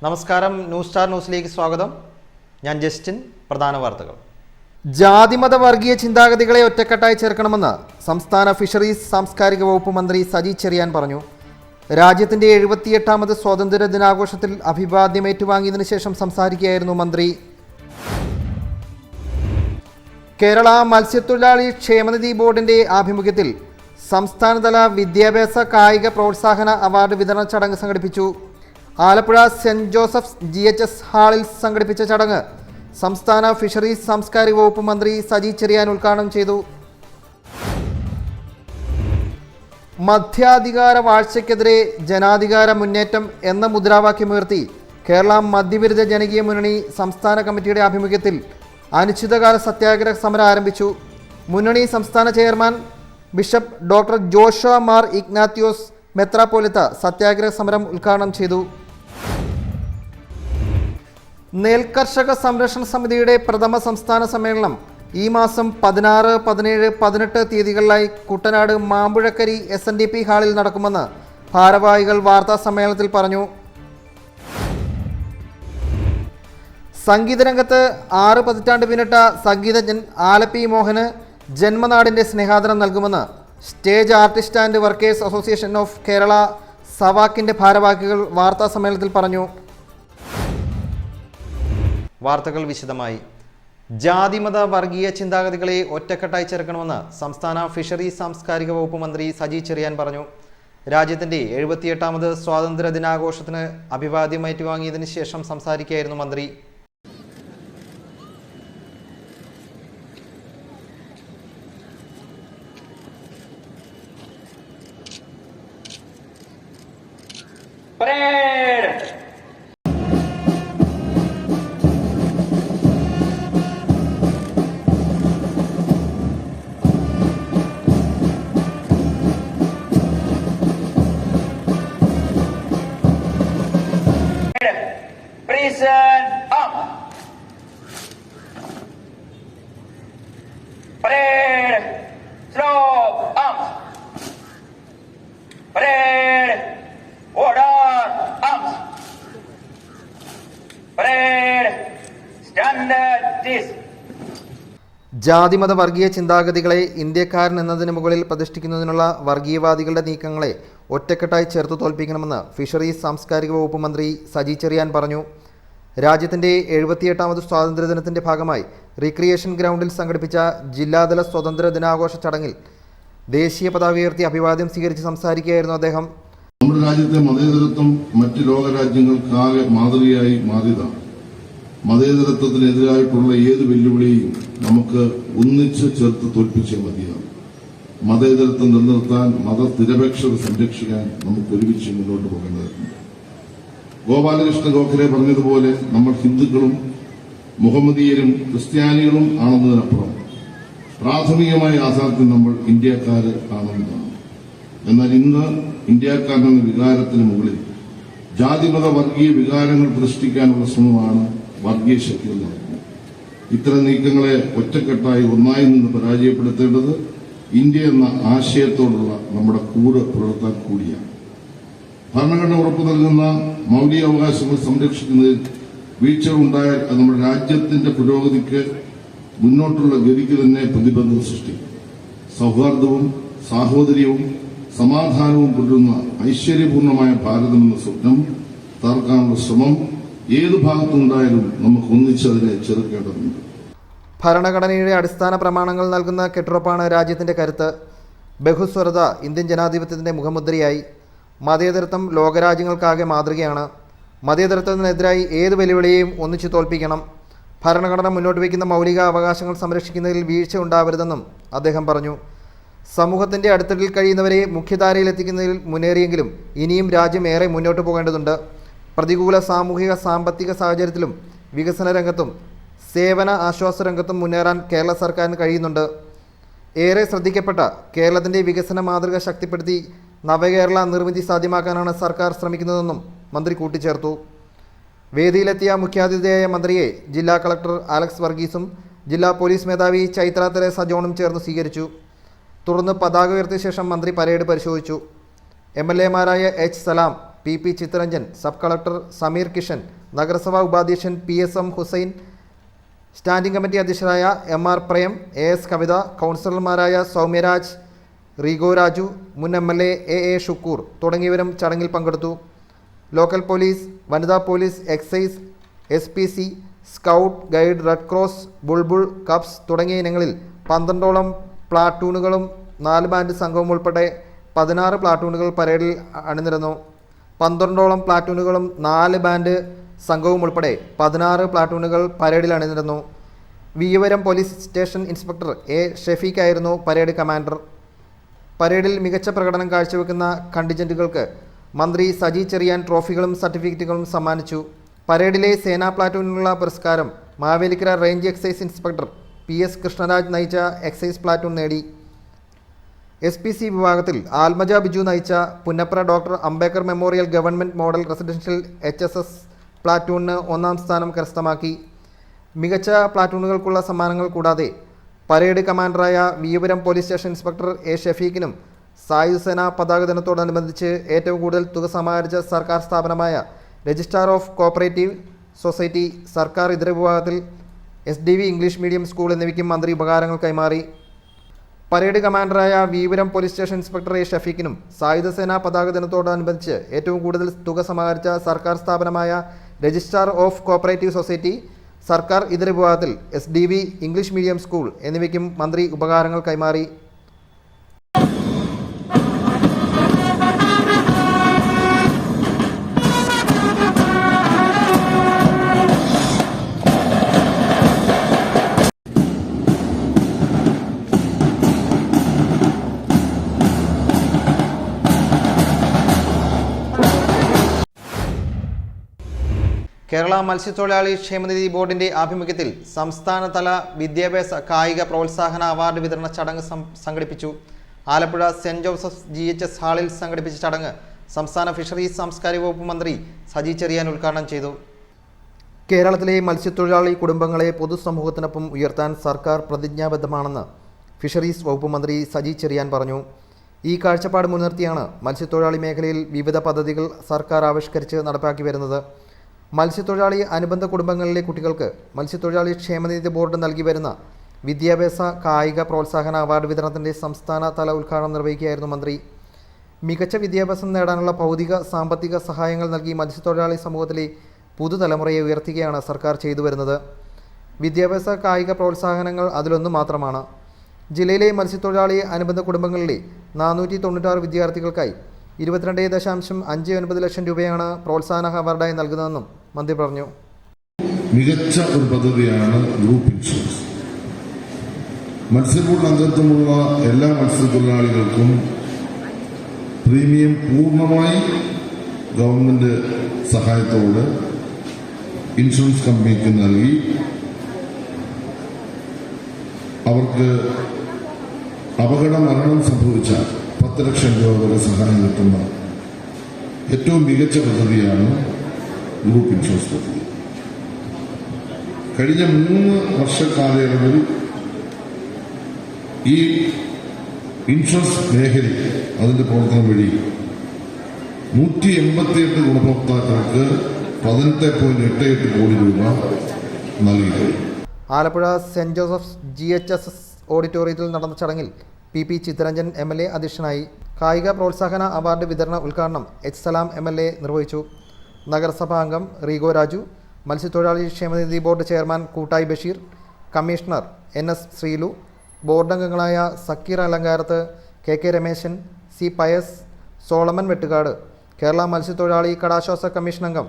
നമസ്കാരം, news star ന്യൂസിലേക്ക് സ്വാഗതം. ഞാൻ ജസ്റ്റിൻ. പ്രധാന വാർത്തകൾ. ജാതിമത വർഗീയ ചിന്താഗതികളെ ഒറ്റക്കെട്ടായി ചേർക്കണമെന്ന് സംസ്ഥാന ഫിഷറീസ് സാംസ്കാരിക വകുപ്പ് മന്ത്രി സജി ചെറിയാൻ പറഞ്ഞു. രാജ്യത്തിന്റെ 78ാമത് സ്വാതന്ത്ര്യ ദിനാഘോഷത്തിൽ അഭിവാദ്യം ഏറ്റുവാങ്ങിയതിനു ശേഷം സംസാരിക്കുകയായിരുന്നു മന്ത്രി. കേരള മത്സ്യത്തൊഴിലാളി ക്ഷേമനിധി ബോർഡിന്റെ ആഭിമുഖ്യത്തിൽ സംസ്ഥാനതല വിദ്യാഭ്യാസ കായിക പ്രോത്സാഹന അവാർഡ് വിതരണ ചടങ്ങ് സംഘടിപ്പിച്ചു. ആലപ്പുഴ സെന്റ് ജോസഫ്സ് GHS ഹാളിൽ സംഘടിപ്പിച്ച ചടങ്ങ് സംസ്ഥാന ഫിഷറീസ് സാംസ്കാരിക വകുപ്പ് മന്ത്രി സജി ചെറിയാൻ ഉദ്ഘാടനം ചെയ്തു. മദ്യാധികാര വാഴ്ചയ്ക്കെതിരെ ജനാധികാര മുന്നേറ്റം എന്ന മുദ്രാവാക്യമുയർത്തി കേരള മദ്യവിരുദ്ധ ജനകീയ മുന്നണി സംസ്ഥാന കമ്മിറ്റിയുടെ ആഭിമുഖ്യത്തിൽ അനിശ്ചിതകാല സത്യാഗ്രഹ സമരം ആരംഭിച്ചു. മുന്നണി സംസ്ഥാന chairman bishop doctor Joshua Mar Ignathios മെത്രാപ്പോലിത്ത സത്യാഗ്രഹ സമരം ഉദ്ഘാടനം ചെയ്തു. നെൽകർഷക സംരക്ഷണ സമിതിയുടെ പ്രഥമ സംസ്ഥാന സമ്മേളനം ഈ മാസം 16, 17, 18 തീയതികളിലായി കുട്ടനാട് മാമ്പുഴക്കരി SNDP ഹാളിൽ നടക്കുമെന്ന് ഭാരവാഹികൾ വാർത്താ സമ്മേളനത്തിൽ പറഞ്ഞു. സംഗീതരംഗത്ത് 6 പതിറ്റാണ്ട് പിന്നിട്ട സംഗീതജ്ഞൻ ആലപ്പി മോഹന് ജന്മനാടിൻ്റെ സ്നേഹാദരം നൽകുമെന്ന് stage artist and workers association of Kerala സവാക്കിൻ്റെ ഭാരവാഹികൾ വാർത്താ സമ്മേളനത്തിൽ പറഞ്ഞു. വാർത്തകൾ വിശദമായി. ജാതിമത വർഗീയ ചിന്താഗതികളെ ഒറ്റക്കെട്ടായി ചേർക്കണമെന്ന് സംസ്ഥാന ഫിഷറീസ് സാംസ്കാരിക വകുപ്പ് മന്ത്രി സജി ചെറിയാൻ പറഞ്ഞു. രാജ്യത്തിന്റെ 78ാമത് സ്വാതന്ത്ര്യ ദിനാഘോഷത്തിന് അഭിവാദ്യം ഏറ്റുവാങ്ങിയതിനു ശേഷം സംസാരിക്കുകയായിരുന്നു മന്ത്രി. Prison up. Parade. Slow up. Parade. Order up. Parade. Standard this. ജാതിമത വർഗീയ ചിന്താഗതികളെ ഇന്ത്യക്കാരൻ എന്നതിന് മുകളിൽ പ്രതിഷ്ഠിക്കുന്നതിനുള്ള വർഗീയവാദികളുടെ നീക്കങ്ങളെ ഒറ്റക്കെട്ടായി ചേർത്ത് തോൽപ്പിക്കണമെന്ന് ഫിഷറീസ് സാംസ്കാരിക വകുപ്പ് മന്ത്രി സജി ചെറിയാൻ പറഞ്ഞു. രാജ്യത്തിൻ്റെ 78ാമത് സ്വാതന്ത്ര്യദിനത്തിൻ്റെ ഭാഗമായി റീക്രിയേഷൻ ഗ്രൗണ്ടിൽ സംഘടിപ്പിച്ച ജില്ലാതല സ്വാതന്ത്ര്യ ദിനാഘോഷ ചടങ്ങിൽ ദേശീയ പതാക ഉയർത്തി അഭിവാദ്യം സ്വീകരിച്ച് സംസാരിക്കുകയായിരുന്നു അദ്ദേഹം. നമ്മുടെ രാജ്യത്തെ മതേതരത്വം മറ്റ് ലോകരാജ്യങ്ങൾക്കാകെ മാതൃകയായി മാറിയതാണ്. മതേതരത്വത്തിനെതിരായിട്ടുള്ള ഏത് വെല്ലുവിളിയും നമുക്ക് ഒന്നിച്ച് ചേർത്ത് തോൽപ്പിച്ചേ മതിയാകും. മതേതരത്വം നിലനിർത്താൻ, മതനിരപേക്ഷത സംരക്ഷിക്കാൻ നമുക്ക് ഒരുമിച്ച് മുന്നോട്ട് പോകേണ്ടതുണ്ട്. ഗോപാലകൃഷ്ണ ഗോഖലെ പറഞ്ഞതുപോലെ നമ്മൾ ഹിന്ദുക്കളും മുഹമ്മദീയരും ക്രിസ്ത്യാനികളും ആണെന്നതിനപ്പുറം പ്രാഥമികമായ യാഥാർത്ഥ്യം നമ്മൾ ഇന്ത്യക്കാര് ആണെന്നതാണ്. എന്നാൽ ഇന്ന് ഇന്ത്യക്കാരെന്ന വികാരത്തിന് മുകളിൽ ജാതിമത വർഗീയ വികാരങ്ങൾ പ്രതിഷ്ഠിക്കാനുള്ള ശ്രമമാണ് വർഗീയ ശക്തികൾ നടത്തുന്നത്. ഇത്തരം നീക്കങ്ങളെ ഒറ്റക്കെട്ടായി ഒന്നായി നിന്ന് പരാജയപ്പെടുത്തേണ്ടത് ഇന്ത്യ എന്ന ആശയത്തോടുള്ള നമ്മുടെ കൂറ് പുലർത്താൻ കൂടിയാണ്. ഭരണഘടന ഉറപ്പു നൽകുന്ന മൌലിക അവകാശങ്ങൾ സംരക്ഷിക്കുന്നതിൽ വീഴ്ചകളുണ്ടായാൽ അത് നമ്മുടെ രാജ്യത്തിന്റെ പുരോഗതിക്ക്, മുന്നോട്ടുള്ള ഗതിക്ക് തന്നെ പ്രതിബന്ധം സൃഷ്ടിക്കും. സൗഹാർദ്ദവും സാഹോദര്യവും സമാധാനവും പുലരുന്ന ഐശ്വര്യപൂർണമായ ഭാരതം എന്ന സ്വപ്നം തകർക്കാനുള്ള ശ്രമം ഏതു ഭാഗത്തുണ്ടായാലും നമുക്ക് ഒന്നിച്ചതിനെ ചെറുക്കേണ്ടതുണ്ട്. ഭരണഘടനയുടെ അടിസ്ഥാന പ്രമാണങ്ങൾ നൽകുന്ന കെട്ടുറപ്പാണ് രാജ്യത്തിൻ്റെ കരുത്ത്. ബഹുസ്വരത ഇന്ത്യൻ ജനാധിപത്യത്തിൻ്റെ മുഖമുദ്രയായി. മതേതരത്വം ലോകരാജ്യങ്ങൾക്കാകെ മാതൃകയാണ്. മതേതരത്വത്തിനെതിരായി ഏത് വെല്ലുവിളിയെയും ഒന്നിച്ചു തോൽപ്പിക്കണം. ഭരണഘടന മുന്നോട്ട് വയ്ക്കുന്ന മൗലിക അവകാശങ്ങൾ സംരക്ഷിക്കുന്നതിൽ വീഴ്ച ഉണ്ടാവരുതെന്നും അദ്ദേഹം പറഞ്ഞു. സമൂഹത്തിൻ്റെ അടിത്തട്ടിൽ കഴിയുന്നവരെ മുഖ്യധാരയിലെത്തിക്കുന്നതിൽ മുന്നേറിയെങ്കിലും ഇനിയും രാജ്യം ഏറെ മുന്നോട്ട് പോകേണ്ടതുണ്ട്. പ്രതികൂല സാമൂഹിക സാമ്പത്തിക സാഹചര്യത്തിലും വികസന രംഗത്തും സേവന ആശ്വാസ രംഗത്തും മുന്നേറാൻ കേരള സർക്കാരിന് കഴിയുന്നുണ്ട്. ഏറെ ശ്രദ്ധിക്കപ്പെട്ട കേരളത്തിൻ്റെ വികസന മാതൃക ശക്തിപ്പെടുത്തി നവകേരള നിർമ്മിതി സാധ്യമാക്കാനാണ് സർക്കാർ ശ്രമിക്കുന്നതെന്നും മന്ത്രി കൂട്ടിച്ചേർത്തു. വേദിയിലെത്തിയ മുഖ്യാതിഥിയായ മന്ത്രിയെ ജില്ലാ കളക്ടർ അലക്സ് വർഗീസും ജില്ലാ പോലീസ് മേധാവി ചൈത്ര തെരേസ ജോണും ചേർന്ന് സ്വീകരിച്ചു. തുടർന്ന് പതാക ഉയർത്തിയ ശേഷം മന്ത്രി പരേഡ് പരിശോധിച്ചു. MLA മാരായ H. Salam, PP Chittaranjan, sub collector Sameer Kishan, നഗരസഭാ ഉപാധ്യക്ഷൻ PSM ഹുസൈൻ, സ്റ്റാൻഡിംഗ് കമ്മിറ്റി അധ്യക്ഷരായ MR പ്രേം, AS കവിത, കൗൺസിലർമാരായ സൗമ്യരാജ്, റീഗോ രാജു, മുൻ MLA AA ഷുക്കൂർ തുടങ്ങിയവരും ചടങ്ങിൽ പങ്കെടുത്തു. ലോക്കൽ പോലീസ്, വനിതാ police, excise, SPC, scout, guide, red cross, Bulbul, cups തുടങ്ങിയ ഇനങ്ങളിൽ 12ഓളം പ്ലാറ്റൂണുകളും 4 ബാൻഡ് സംഘവും ഉൾപ്പെടെ 16 പ്ലാറ്റൂണുകൾ പരേഡിൽ അണിനിരന്നു. 12ഓളം പ്ലാറ്റൂണുകളും 4 ബാൻഡ് സംഘവും ഉൾപ്പെടെ 16 പ്ലാറ്റൂണുകൾ പരേഡിൽ അണിനിരന്നു. Viyyavaram police station inspector A ഷെഫീഖായിരുന്നു പരേഡ് കമാൻഡർ. പരേഡിൽ മികച്ച പ്രകടനം കാഴ്ചവെക്കുന്ന കണ്ടിജന്റുകൾക്ക് മന്ത്രി സജി ചെറിയാൻ ട്രോഫികളും സർട്ടിഫിക്കറ്റുകളും സമ്മാനിച്ചു. പരേഡിലെ സേനാ പ്ലാറ്റൂണിനുള്ള പുരസ്കാരം Mavelikkara range excise inspector PS Krishnaraj നയിച്ച എക്സൈസ് പ്ലാറ്റൂൺ നേടി. SPC വിഭാഗത്തിൽ ആൽമജ ബിജു നയിച്ച Punnapra doctor Ambedkar memorial government model residential HSS പ്ലാറ്റൂണിന് 1ാം സ്ഥാനം കരസ്ഥമാക്കി. മികച്ച പ്ലാറ്റൂണുകൾക്കുള്ള സമ്മാനങ്ങൾ കൂടാതെ പരേഡ് കമാൻഡറായ Viyyapuram police station inspector A ഷെഫീഖിനും സായുധസേന പതാക ദിനത്തോടനുബന്ധിച്ച് ഏറ്റവും കൂടുതൽ തുക സമാഹരിച്ച സർക്കാർ സ്ഥാപനമായ രജിസ്ട്രാർ ഓഫ് കോഓപ്പറേറ്റീവ് സൊസൈറ്റി, സർക്കാർ ഇതര വിഭാഗത്തിൽ SDV ഇംഗ്ലീഷ് മീഡിയം സ്കൂൾ എന്നിവയ്ക്കും മന്ത്രി ഉപഹാരങ്ങൾ കൈമാറി. പരേഡ് കമാൻഡറായ Viyyapuram police station inspector A ഷെഫീഖിനും സായുധസേന പതാക ദിനത്തോടനുബന്ധിച്ച് ഏറ്റവും കൂടുതൽ തുക സമാഹരിച്ച സർക്കാർ സ്ഥാപനമായ രജിസ്ട്രാർ ഓഫ് കോഓപ്പറേറ്റീവ് സൊസൈറ്റി, സർക്കാർ ഇതര വിഭാഗത്തിൽ SDV ഇംഗ്ലീഷ് മീഡിയം സ്കൂൾ എന്നിവയ്ക്കും മന്ത്രി ഉപഹാരങ്ങൾ കൈമാറി. കേരള മത്സ്യത്തൊഴിലാളി ക്ഷേമനിധി ബോർഡിന്റെ ആഭിമുഖ്യത്തിൽ സംസ്ഥാനതല വിദ്യാഭ്യാസ കായിക പ്രോത്സാഹന അവാർഡ് വിതരണ ചടങ്ങ് സംഘടിപ്പിച്ചു. ആലപ്പുഴ സെന്റ് ജോസഫ് GHS ഹാളിൽ സംഘടിപ്പിച്ച ചടങ്ങ് സംസ്ഥാന ഫിഷറീസ് സാംസ്കാരിക വകുപ്പ് മന്ത്രി സജി ചെറിയാൻ ഉദ്ഘാടനം ചെയ്തു. കേരളത്തിലെ മത്സ്യത്തൊഴിലാളി കുടുംബങ്ങളെ പൊതുസമൂഹത്തിനൊപ്പം ഉയർത്താൻ സർക്കാർ പ്രതിജ്ഞാബദ്ധമാണെന്ന് ഫിഷറീസ് വകുപ്പ് മന്ത്രി സജി ചെറിയാൻ പറഞ്ഞു. ഈ കാഴ്ചപ്പാട് മുൻനിർത്തിയാണ് മത്സ്യത്തൊഴിലാളി മേഖലയിൽ വിവിധ പദ്ധതികൾ സർക്കാർ ആവിഷ്കരിച്ച് നടപ്പാക്കി വരുന്നത്. മത്സ്യത്തൊഴിലാളി അനുബന്ധ കുടുംബങ്ങളിലെ കുട്ടികൾക്ക് മത്സ്യത്തൊഴിലാളി ക്ഷേമനിധി ബോർഡ് നൽകി വരുന്ന വിദ്യാഭ്യാസ കായിക പ്രോത്സാഹന അവാർഡ് വിതരണത്തിൻ്റെ സംസ്ഥാന തല ഉദ്ഘാടനം നിർവഹിക്കുകയായിരുന്നു മന്ത്രി. മികച്ച വിദ്യാഭ്യാസം നേടാനുള്ള ഭൗതിക സാമ്പത്തിക സഹായങ്ങൾ നൽകി മത്സ്യത്തൊഴിലാളി സമൂഹത്തിലെ പുതുതലമുറയെ ഉയർത്തുകയാണ് സർക്കാർ ചെയ്തു വരുന്നത്. വിദ്യാഭ്യാസ കായിക പ്രോത്സാഹനങ്ങൾ അതിലൊന്നു മാത്രമാണ്. ജില്ലയിലെ മത്സ്യത്തൊഴിലാളി അനുബന്ധ കുടുംബങ്ങളിലെ 496 വിദ്യാർത്ഥികൾക്കായി 22.59 ലക്ഷം രൂപയാണ് പ്രോത്സാഹന അവാർഡായി നൽകുന്നതെന്നും മന്ത്രി പറഞ്ഞു. മികച്ച ഒരു പദ്ധതിയാണ് ഗ്രൂപ്പ് ഇൻഷുറൻസ്. മത്സ്യബോർഡ് അംഗത്വമുള്ള എല്ലാ മത്സ്യത്തൊഴിലാളികൾക്കും പ്രീമിയം പൂർണ്ണമായി ഗവൺമെന്റ് സഹായത്തോടെ ഇൻഷുറൻസ് കമ്പനിക്ക് നൽകി അവർക്ക് അപകട മരണം സംഭവിച്ചാൽ 10 ലക്ഷം രൂപ വരെ സഹായം കിട്ടുന്ന ഏറ്റവും മികച്ച പദ്ധതിയാണ് ഗ്രൂപ്പ് ഇൻഷുറൻസ് പദ്ധതി. കഴിഞ്ഞ 3 വർഷക്കാലയളവിൽ ഈ ഇൻഷുറൻസ് മേഖലയിൽ അതിന്റെ പ്രവർത്തനം വഴി 188 ഗുണഭോക്താക്കൾക്ക് 18.88 കോടി രൂപ നൽകി. ആലപ്പുഴ സെന്റ് ജോസഫ് GHS ഓഡിറ്റോറിയത്തിൽ നടന്ന ചടങ്ങിൽ PP ചിത്തരഞ്ജൻ MLA അധ്യക്ഷനായി. കായിക പ്രോത്സാഹന അവാർഡ് വിതരണ ഉദ്ഘാടനം H സലാം MLA നിർവഹിച്ചു. നഗരസഭാ അംഗം റീഗോ രാജു, മത്സ്യത്തൊഴിലാളി ക്ഷേമനിധി board chairman Koottayi Basheer, commissioner NS Sreelu, board അംഗങ്ങളായ സക്കീർ അലങ്കാരത്ത്, KK രമേശൻ, C പയസ്, സോളമൻ വെട്ടുകാട്, കേരള മത്സ്യത്തൊഴിലാളി കടാശ്വാസ കമ്മീഷൻ അംഗം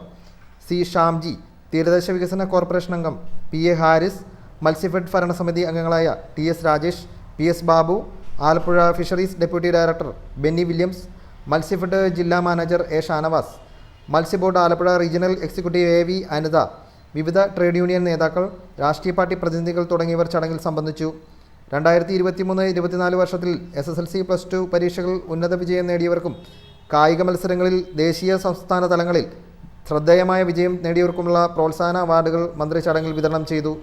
C ഷാംജി, തീരദേശ വികസന കോർപ്പറേഷൻ അംഗം PA ഹാരിസ്, മത്സ്യഫെഡ് ഭരണസമിതി അംഗങ്ങളായ TS Rajesh, PS Babu, Alappuzha fisheries deputy director Benny Williams, മത്സ്യഫെഡ് ജില്ലാ മാനേജർ A ഷാനവാസ്, മത്സ്യബോർഡ് Alappuzha regional executive AV Anitha, വിവിധ ട്രേഡ് യൂണിയൻ നേതാക്കൾ, രാഷ്ട്രീയ പാർട്ടി പ്രതിനിധികൾ തുടങ്ങിയവർ ചടങ്ങിൽ സംബന്ധിച്ചു. 2023-24 വർഷത്തിൽ SSLC+2 പരീക്ഷകൾ ഉന്നത വിജയം നേടിയവർക്കും കായിക മത്സരങ്ങളിൽ ദേശീയ സംസ്ഥാന തലങ്ങളിൽ ശ്രദ്ധേയമായ വിജയം നേടിയവർക്കുമുള്ള പ്രോത്സാഹന അവാർഡുകൾ മന്ത്രി ചടങ്ങിൽ വിതരണം ചെയ്തു.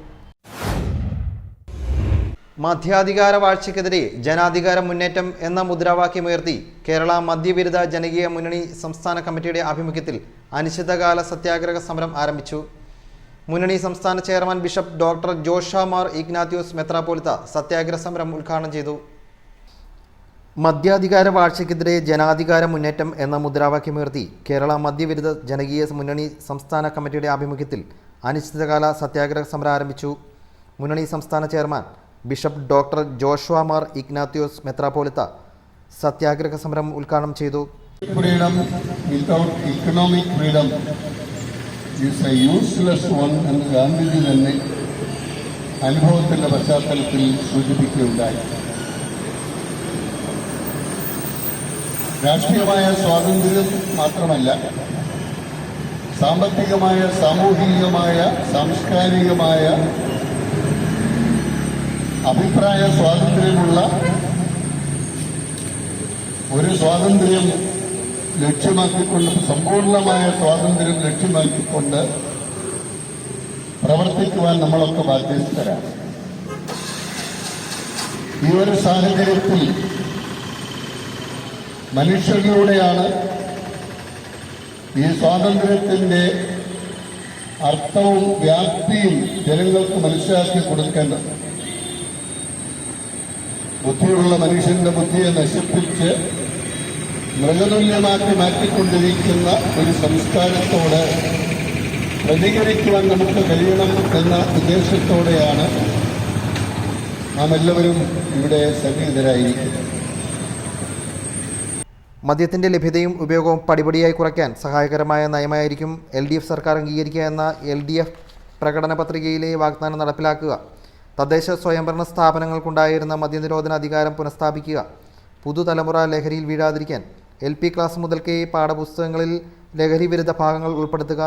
മധ്യാധികാര വാഴ്ചയ്ക്കെതിരെ ജനാധികാര മുന്നേറ്റം എന്ന മുദ്രാവാക്യമുയർത്തി കേരള മദ്യവിരുദ്ധ ജനകീയ മുന്നണി സംസ്ഥാന കമ്മിറ്റിയുടെ ആഭിമുഖ്യത്തിൽ അനിശ്ചിതകാല സത്യാഗ്രഹ സമരം ആരംഭിച്ചു. മുന്നണി സംസ്ഥാന chairman bishop doctor Josha Mar Ignathios മെത്രാപ്പോലിത്ത സത്യാഗ്രഹ സമരം ഉദ്ഘാടനം ചെയ്തു. മദ്യാധികാര വാഴ്ചയ്ക്കെതിരെ ജനാധികാര മുന്നേറ്റം എന്ന മുദ്രാവാക്യമുയർത്തി കേരള മദ്യവിരുദ്ധ ജനകീയ മുന്നണി സംസ്ഥാന കമ്മിറ്റിയുടെ ആഭിമുഖ്യത്തിൽ അനിശ്ചിതകാല സത്യാഗ്രഹ സമരം ആരംഭിച്ചു. മുന്നണി സംസ്ഥാന chairman bishop doctor Josha Mar Ignathios മെത്രാപ്പോലിത്ത സത്യാഗ്രഹ സമരം ഉദ്ഘാടനം ചെയ്തു. Freedom without economic freedom is a useless one എന്ന് ഗാന്ധിജി തന്നെ അനുഭവത്തിന്റെ പശ്ചാത്തലത്തിൽ സൂചിപ്പിക്കുകയുണ്ടായി. രാഷ്ട്രീയമായ സ്വാതന്ത്ര്യം മാത്രമല്ല, സാമ്പത്തികമായ, സാമൂഹികമായ, സാംസ്കാരികമായ അഭിപ്രായ സ്വാതന്ത്ര്യമുള്ള ഒരു സ്വാതന്ത്ര്യം ലക്ഷ്യമാക്കിക്കൊണ്ട്, സമ്പൂർണമായ സ്വാതന്ത്ര്യം ലക്ഷ്യമാക്കിക്കൊണ്ട് പ്രവർത്തിക്കുവാൻ നമ്മളൊക്കെ ബാധ്യസ്ഥരാണ്. ഈ ഒരു സാഹചര്യത്തിൽ മനുഷ്യരിലൂടെയാണ് ഈ സ്വാതന്ത്ര്യത്തിന്റെ അർത്ഥവും വ്യാപ്തിയും ജനങ്ങൾക്ക് മനസ്സിലാക്കി കൊടുക്കേണ്ടത്. ബുദ്ധിയുള്ള മനുഷ്യന്റെ ബുദ്ധിയെ നശിപ്പിച്ച് മൃഗതുല്യമാക്കി മാറ്റിക്കൊണ്ടിരിക്കുന്ന ഒരു സംസ്കാരത്തോട് പ്രതികരിക്കുവാൻ നമുക്ക് കഴിയണം എന്ന ഉദ്ദേശത്തോടെയാണ് നാം എല്ലാവരും ഇവിടെ സന്നിഹിതരായിരിക്കുന്നത്. മദ്യത്തിൻ്റെ ലഭ്യതയും ഉപയോഗവും പടിപടിയായി കുറയ്ക്കാൻ സഹായകരമായ നയമായിരിക്കും LDF സർക്കാർ അംഗീകരിക്കുക എന്ന LDF പ്രകടന പത്രികയിലെ വാഗ്ദാനം നടപ്പിലാക്കുക. തദ്ദേശ സ്വയംഭരണ സ്ഥാപനങ്ങൾക്കുണ്ടായിരുന്ന മദ്യനിരോധന അധികാരം പുനഃസ്ഥാപിക്കുക. പുതുതലമുറ ലഹരിയിൽ വീഴാതിരിക്കാൻ LP ക്ലാസ് മുതൽക്കേ പാഠപുസ്തകങ്ങളിൽ ലഹരി വിരുദ്ധ ഭാഗങ്ങൾ ഉൾപ്പെടുത്തുക.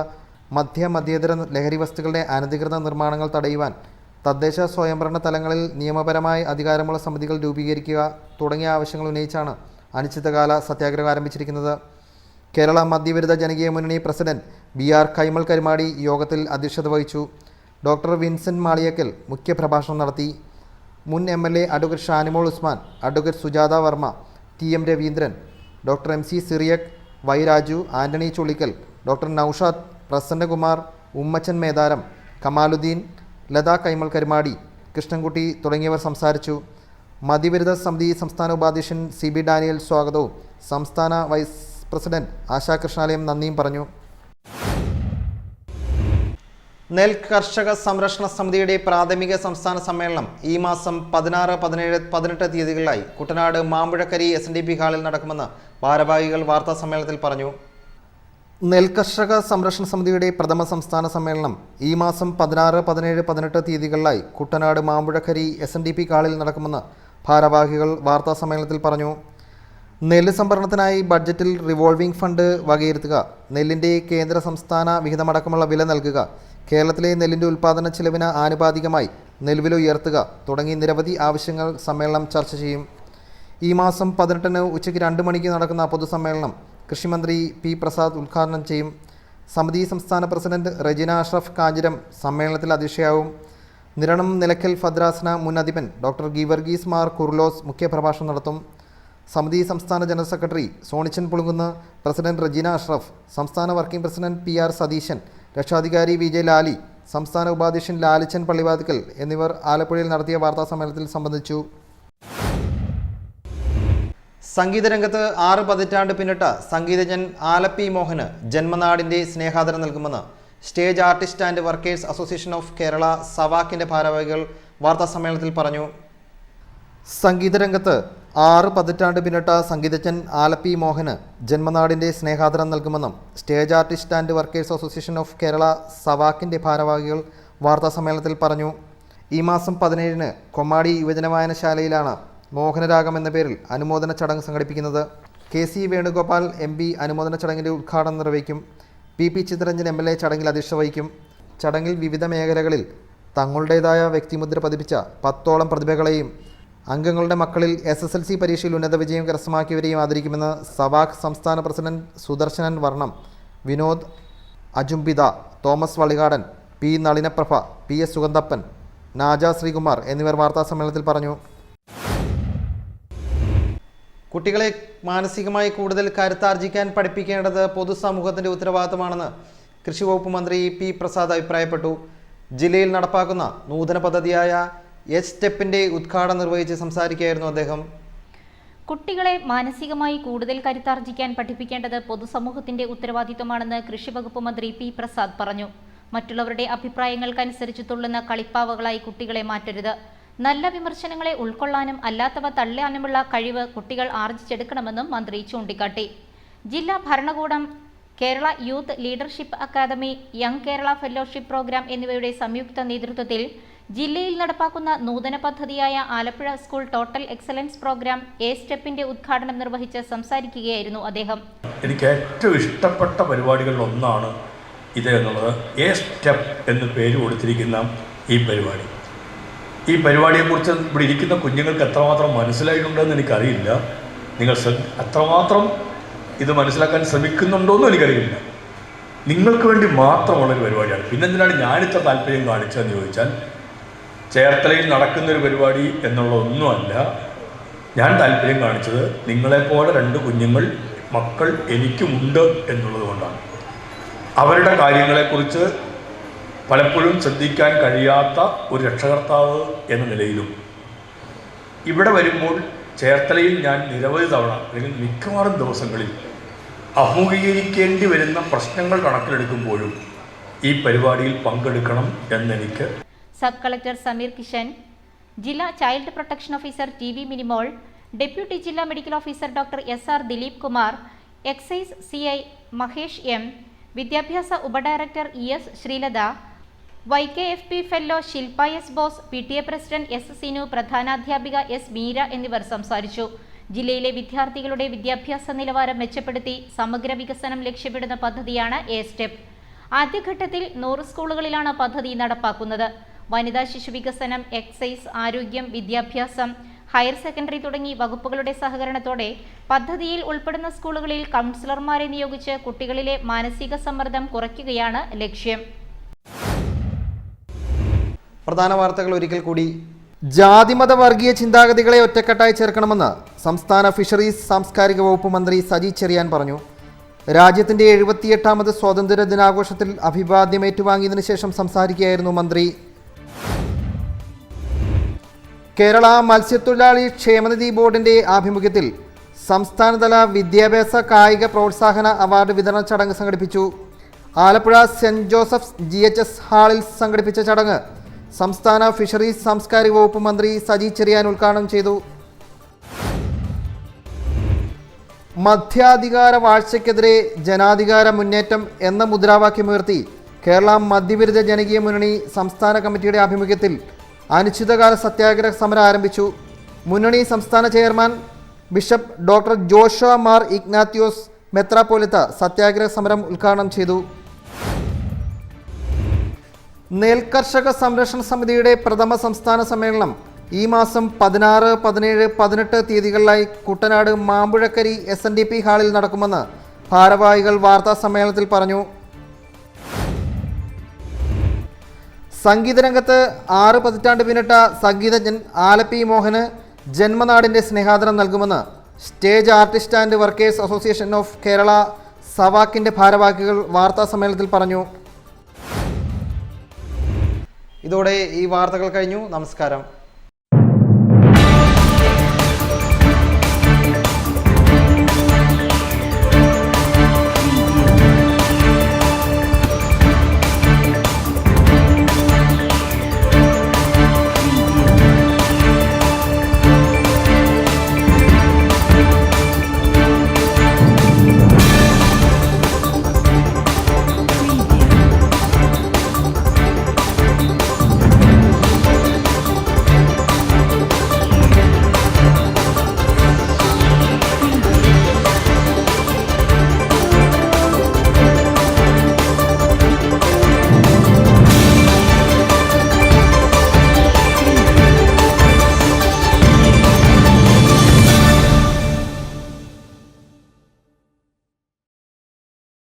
മദ്യേതര ലഹരി വസ്തുക്കളുടെ അനധികൃത നിർമ്മാണങ്ങൾ തടയുവാൻ തദ്ദേശ സ്വയംഭരണ തലങ്ങളിൽ നിയമപരമായി അധികാരമുള്ള സമിതികൾ രൂപീകരിക്കുക തുടങ്ങിയ ആവശ്യങ്ങൾ ഉന്നയിച്ചാണ് അനിശ്ചിതകാല സത്യാഗ്രഹം ആരംഭിച്ചിരിക്കുന്നത്. കേരള മദ്യവിരുദ്ധ ജനകീയ മുന്നണി പ്രസിഡന്റ് BR കൈമൾ കരുമാടി യോഗത്തിൽ അധ്യക്ഷത വഹിച്ചു. ഡോക്ടർ വിൻസെന്റ് മാളിയക്കൽ മുഖ്യപ്രഭാഷണം നടത്തി. മുൻ MLA advocate Shanimol Usman, advocate Sujatha Varma, TM Raveendran, doctor MC Cyriac, Y Raju, Antony Chullikkal, doctor Noushad, Prasannakumar, Ummachan Metharam, Kamaludeen, Latha Kaimal Karumadi, Krishnankutty തുടങ്ങിയവർ സംസാരിച്ചു. മദ്യവിരുദ്ധ സമിതി സംസ്ഥാന ഉപാധ്യക്ഷൻ CB ഡാനിയൽ സ്വാഗതവും സംസ്ഥാന വൈസ് പ്രസിഡന്റ് ആശാ കൃഷ്ണാലയം നന്ദിയും പറഞ്ഞു. നെൽ കർഷക സംരക്ഷണ സമിതിയുടെ പ്രാഥമിക സംസ്ഥാന സമ്മേളനം ഈ മാസം 16, 17, 18 തീയതികളിലായി കുട്ടനാട് മാമ്പുഴക്കരി SNDP ഹാളിൽ നടക്കുമെന്ന് ഭാരവാഹികൾ വാർത്താ സമ്മേളനത്തിൽ പറഞ്ഞു. നെൽകർഷക സംരക്ഷണ സമിതിയുടെ പ്രഥമ സംസ്ഥാന സമ്മേളനം ഈ മാസം 16, 17, 18 തീയതികളിലായി കുട്ടനാട് മാമ്പുഴക്കരി SNDP ഹാളിൽ നടക്കുമെന്ന് ഭാരവാഹികൾ വാർത്താ സമ്മേളനത്തിൽ പറഞ്ഞു. നെല്ല് സംഭരണത്തിനായി ബഡ്ജറ്റിൽ റിവോൾവിംഗ് ഫണ്ട് വകയിരുത്തുക, നെല്ലിൻ്റെ കേന്ദ്ര സംസ്ഥാന വിഹിതമടക്കമുള്ള വില നൽകുക, കേരളത്തിലെ നെല്ലിൻ്റെ ഉൽപ്പാദന ചെലവിന് ആനുപാതികമായി നെൽവില ഉയർത്തുക തുടങ്ങി നിരവധി ആവശ്യങ്ങൾ സമ്മേളനം ചർച്ച ചെയ്യും. ഈ മാസം 18 ഉച്ചയ്ക്ക് 2 മണിക്ക് നടക്കുന്ന പൊതുസമ്മേളനം കൃഷിമന്ത്രി P പ്രസാദ് ഉദ്ഘാടനം ചെയ്യും. സമിതി സംസ്ഥാന പ്രസിഡന്റ് റെജിന അഷ്റഫ് കാഞ്ഞിരം സമ്മേളനത്തിൽ അധ്യക്ഷയാവും. നിരണം നിലയ്ക്കൽ ഭദ്രാസന മുൻ അധിപൻ ഡോക്ടർ ഗീവർഗീസ് മാർ കുർലോസ് മുഖ്യപ്രഭാഷണം നടത്തും. സമിതി സംസ്ഥാന general secretary Sonichan Pulunkunnu, president Regina Ashraf, സംസ്ഥാന വർക്കിംഗ് പ്രസിഡന്റ് PR സതീശൻ, രക്ഷാധികാരി VJ ലാലി, സംസ്ഥാന ഉപാധ്യക്ഷൻ ലാലിച്ചൻ പള്ളിവാതിക്കൽ എന്നിവർ ആലപ്പുഴയിൽ നടത്തിയ വാർത്താ സമ്മേളനത്തിൽ സംബന്ധിച്ചു. സംഗീതരംഗത്ത് 6 പതിറ്റാണ്ട് പിന്നിട്ട സംഗീതജ്ഞൻ ആലപ്പി മോഹന് ജന്മനാടിൻ്റെ സ്നേഹാദരം നൽകുമെന്ന് stage artist and workers association of Kerala സവാക്കിൻ്റെ ഭാരവാഹികൾ വാർത്താ സമ്മേളനത്തിൽ പറഞ്ഞു. സംഗീതരംഗത്ത് 6 പതിറ്റാണ്ട് പിന്നിട്ട സംഗീതജ്ഞൻ ആലപ്പി മോഹന് ജന്മനാടിൻ്റെ സ്നേഹാദരം നൽകുമെന്നും stage artist and workers association of Kerala സവാക്കിൻ്റെ ഭാരവാഹികൾ വാർത്താ സമ്മേളനത്തിൽ പറഞ്ഞു. ഈ മാസം 17 കൊമ്മാടി യുവജന വായനശാലയിലാണ് മോഹനരാഗം എന്ന പേരിൽ അനുമോദന ചടങ്ങ് സംഘടിപ്പിക്കുന്നത്. KC വേണുഗോപാൽ MP അനുമോദന ചടങ്ങിൻ്റെ ഉദ്ഘാടനം നിർവഹിക്കും. PP ചിത്തരഞ്ജൻ MLA ചടങ്ങിൽ അധ്യക്ഷത വഹിക്കും. ചടങ്ങിൽ വിവിധ മേഖലകളിൽ തങ്ങളുടേതായ വ്യക്തിമുദ്ര പതിപ്പിച്ച 10ഓളം പ്രതിഭകളെയും അംഗങ്ങളുടെ മക്കളിൽ SSLC പരീക്ഷയിൽ ഉന്നത വിജയം കരസ്ഥമാക്കിയവരെയും ആദരിക്കുമെന്ന് സവാക് സംസ്ഥാന president Sudarshanan Varnam, Vinod Ajumbitha, Thomas Valikadan, P Nalinaprabha, PS Sugandhappan, Naja Sreekumar എന്നിവർ വാർത്താസമ്മേളനത്തിൽ പറഞ്ഞു. കുട്ടികളെ മാനസികമായി കൂടുതൽ കരുത്താർജിക്കാൻ പഠിപ്പിക്കേണ്ടത് പൊതുസമൂഹത്തിൻ്റെ ഉത്തരവാദിത്തമാണെന്ന് കൃഷി വകുപ്പ് മന്ത്രി പി പ്രസാദ് അഭിപ്രായപ്പെട്ടു. ജില്ലയിൽ നടപ്പാക്കുന്ന നൂതന പദ്ധതിയായ സ്റ്റെപ്പിൻ്റെ ഉദ്ഘാടനം നിർവഹിച്ച് സംസാരിക്കുകയായിരുന്നു അദ്ദേഹം. കുട്ടികളെ മാനസികമായി കൂടുതൽ കരുത്താർജിക്കാൻ പഠിപ്പിക്കേണ്ടത് പൊതുസമൂഹത്തിന്റെ ഉത്തരവാദിത്തമാണെന്ന് കൃഷി വകുപ്പ് മന്ത്രി പി പ്രസാദ് പറഞ്ഞു. മറ്റുള്ളവരുടെ അഭിപ്രായങ്ങൾക്കനുസരിച്ച് തുള്ളുന്ന കളിപ്പാവകളായി കുട്ടികളെ മാറ്റരുത്. നല്ല വിമർശനങ്ങളെ ഉൾക്കൊള്ളാനും അല്ലാത്തവ തള്ളാനുമുള്ള കഴിവ് കുട്ടികൾ ആർജിച്ചെടുക്കണമെന്നും മന്ത്രി ചൂണ്ടിക്കാട്ടി. ജില്ലാ ഭരണകൂടം, Kerala youth leadership academy, young Kerala fellowship programme എന്നിവയുടെ സംയുക്ത നേതൃത്വത്തിൽ ജില്ലയിൽ നടപ്പാക്കുന്ന നൂതന പദ്ധതിയായ Alappuzha school total excellence programme സ്റ്റെപ്പിന്റെ ഉദ്ഘാടനം നിർവഹിച്ച് സംസാരിക്കുകയായിരുന്നു അദ്ദേഹം. എനിക്ക് ഏറ്റവും ഇഷ്ടപ്പെട്ട പരിപാടികളിൽ ഒന്നാണ് ഇത് എന്നുള്ളത്. സ്റ്റെപ്പ് എന്ന് പേര് കൊടുത്തിരിക്കുന്ന ഈ പരിപാടി. ഈ പരിപാടിയെക്കുറിച്ച് ഇവിടെ ഇരിക്കുന്ന കുഞ്ഞുങ്ങൾക്ക് എത്രമാത്രം മനസ്സിലായിട്ടുണ്ടെന്ന് എനിക്കറിയില്ല. നിങ്ങൾ എത്രമാത്രം ഇത് മനസ്സിലാക്കാൻ ശ്രമിക്കുന്നുണ്ടോയെന്നും എനിക്കറിയില്ല. നിങ്ങൾക്ക് വേണ്ടി മാത്രമുള്ളൊരു പരിപാടിയാണ്. പിന്നെന്തിനാണ് ഞാനിത്ര താല്പര്യം കാണിച്ചതെന്ന് ചോദിച്ചാൽ, ചേർത്തലയിൽ നടക്കുന്നൊരു പരിപാടി എന്നുള്ളതൊന്നുമല്ല. ഞാൻ താല്പര്യം കാണിച്ചത് നിങ്ങളെപ്പോലെ 2 കുഞ്ഞുങ്ങൾ മക്കൾ എനിക്കുമുണ്ട് എന്നുള്ളത് കൊണ്ടാണ്. അവരുടെ കാര്യങ്ങളെക്കുറിച്ച് പലപ്പോഴും ശ്രദ്ധിക്കാൻ കഴിയാത്ത ഒരു രക്ഷകർത്താവ് എന്ന നിലയിലും ഇവിടെ വരുമ്പോൾ ചേർത്തലയിൽ ഞാൻ നിരവധി തവണ അല്ലെങ്കിൽ മിക്കവാറും ദിവസങ്ങളിൽ അഭിമുഖീകരിക്കേണ്ടി വരുന്ന പ്രശ്നങ്ങൾ കണക്കിലെടുക്കുമ്പോഴും ഈ പരിപാടിയിൽ പങ്കെടുക്കണം എന്നെനിക്ക്. സബ് കളക്ടർ സമീർ കിഷൻ, ജില്ലാ child protection officer T V Minimol, deputy ജില്ലാ medical officer doctor SR Dileep Kumar, excise CI Mahesh M, വിദ്യാഭ്യാസ ഉപഡയറക്ടർ ES Sreelatha, YKFP fellow Shilpa S Bose, PTA president S Sinu, പ്രധാനാധ്യാപിക S മീര എന്നിവർ സംസാരിച്ചു. ജില്ലയിലെ വിദ്യാർത്ഥികളുടെ വിദ്യാഭ്യാസ നിലവാരം മെച്ചപ്പെടുത്തി സമഗ്ര വികസനം ലക്ഷ്യമിടുന്ന പദ്ധതിയാണ് സ്റ്റെപ്പ്. ആദ്യഘട്ടത്തിൽ 100 സ്കൂളുകളിലാണ് പദ്ധതി നടപ്പാക്കുന്നത്. വനിതാ ശിശു വികസനം, എക്സൈസ്, ആരോഗ്യം, വിദ്യാഭ്യാസം, ഹയർ സെക്കൻഡറി തുടങ്ങി വകുപ്പുകളുടെ സഹകരണത്തോടെ പദ്ധതിയിൽ ഉൾപ്പെടുന്ന സ്കൂളുകളിൽ കൗൺസിലർമാരെ നിയോഗിച്ച് കുട്ടികളിലെ മാനസിക സമ്മർദ്ദം കുറയ്ക്കുകയാണ് ലക്ഷ്യം. പ്രധാന വാർത്തകൾ ഒരിക്കൽ കൂടി. ജാതിമത വർഗീയ ചിന്താഗതികളെ ഒറ്റക്കെട്ടായി ചേർക്കണമെന്ന് സംസ്ഥാന ഫിഷറീസ് സാംസ്കാരിക വകുപ്പ് മന്ത്രി സജി ചെറിയാൻ പറഞ്ഞു. രാജ്യത്തിൻ്റെ 78ാമത് സ്വാതന്ത്ര്യ ദിനാഘോഷത്തിൽ അഭിവാദ്യം ഏറ്റുവാങ്ങിയതിനു ശേഷം സംസാരിക്കുകയായിരുന്നു മന്ത്രി. കേരള മത്സ്യത്തൊഴിലാളി ക്ഷേമനിധി ബോർഡിൻ്റെ ആഭിമുഖ്യത്തിൽ സംസ്ഥാനതല വിദ്യാഭ്യാസ കായിക പ്രോത്സാഹന അവാർഡ് വിതരണ ചടങ്ങ് സംഘടിപ്പിച്ചു. ആലപ്പുഴ സെൻറ് ജോസഫ്സ് GHS ഹാളിൽ സംഘടിപ്പിച്ച ചടങ്ങ് സംസ്ഥാന ഫിഷറീസ് സാംസ്കാരിക വകുപ്പ് മന്ത്രി സജി ചെറിയാൻ ഉദ്ഘാടനം ചെയ്തു. മദ്യാധികാര വാഴ്ചയ്ക്കെതിരെ ജനാധികാര മുന്നേറ്റം എന്ന മുദ്രാവാക്യമുയർത്തി കേരള മദ്യവിരുദ്ധ ജനകീയ മുന്നണി സംസ്ഥാന കമ്മിറ്റിയുടെ ആഭിമുഖ്യത്തിൽ അനിശ്ചിതകാല സത്യാഗ്രഹ സമരം ആരംഭിച്ചു. മുന്നണി സംസ്ഥാന chairman bishop doctor Joshua Mar Ignathios മെത്രാപ്പോലിത്ത സത്യാഗ്രഹ സമരം ഉദ്ഘാടനം ചെയ്തു. നെൽകർഷക സംരക്ഷണ സമിതിയുടെ പ്രഥമ സംസ്ഥാന സമ്മേളനം ഈ മാസം 16, 17, 18 തീയതികളിലായി കുട്ടനാട് മാമ്പുഴക്കരി SNDP ഹാളിൽ നടക്കുമെന്ന് ഭാരവാഹികൾ വാർത്താ സമ്മേളനത്തിൽ പറഞ്ഞു. സംഗീതരംഗത്ത് 6 പതിറ്റാണ്ട് പിന്നിട്ട സംഗീതജ്ഞൻ ആലപ്പി മോഹന് ജന്മനാടിൻ്റെ സ്നേഹാദരം നൽകുമെന്ന് stage artist and workers association of Kerala സവാക്കിൻ്റെ ഭാരവാഹികൾ വാർത്താ സമ്മേളനത്തിൽ പറഞ്ഞു. ഇതോടെ ഈ വാർത്തകൾ കഴിഞ്ഞു. നമസ്കാരം.